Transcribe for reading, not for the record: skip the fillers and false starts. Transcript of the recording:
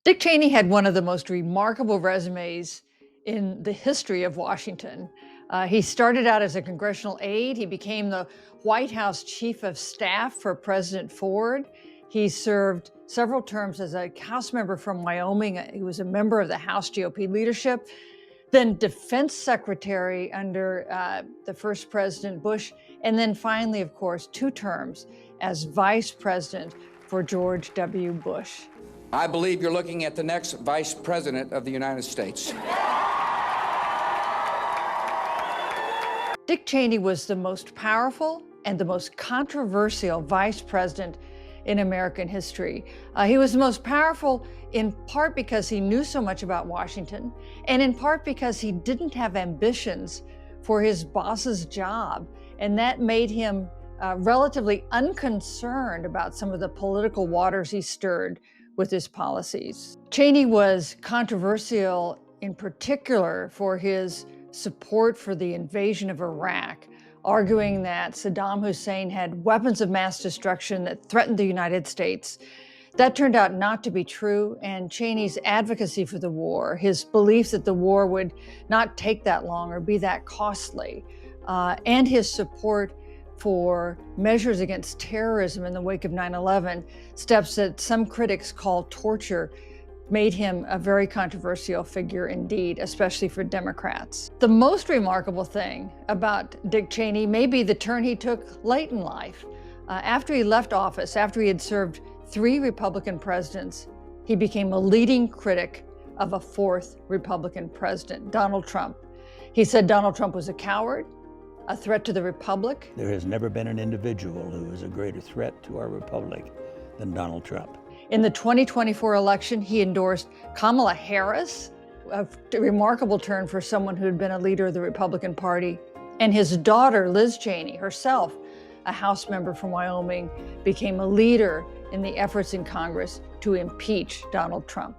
Dick Cheney had one of the most remarkable resumes in the history of Washington. He started out as a congressional aide. He became the White House Chief of Staff for President Ford. He served several terms as a House member from Wyoming. He was a member of the House GOP leadership, then Defense Secretary under the first President Bush, and then finally, of course, 2 terms as Vice President for George W. Bush. I believe you're looking at the next Vice President of the United States. Dick Cheney was the most powerful and the most controversial vice president in American history. He was the most powerful in part because he knew so much about Washington, and in part because he didn't have ambitions for his boss's job, and that made him relatively unconcerned about some of the political waters he stirred with his policies. Cheney was controversial in particular for his support for the invasion of Iraq, arguing that Saddam Hussein had weapons of mass destruction that threatened the United States. That turned out not to be true, and Cheney's advocacy for the war, his belief that the war would not take that long or be that costly, and his support for measures against terrorism in the wake of 9/11, steps that some critics call torture, made him a very controversial figure indeed, especially for Democrats. The most remarkable thing about Dick Cheney may be the turn he took late in life. After he left office, after he had served 3 Republican presidents, he became a leading critic of a 4th Republican president, Donald Trump. He said Donald Trump was a coward, a threat to the republic. There has never been an individual who is a greater threat to our republic than Donald Trump. In the 2024 election, he endorsed Kamala Harris, a remarkable turn for someone who had been a leader of the Republican Party. And his daughter, Liz Cheney, herself a House member from Wyoming, became a leader in the efforts in Congress to impeach Donald Trump.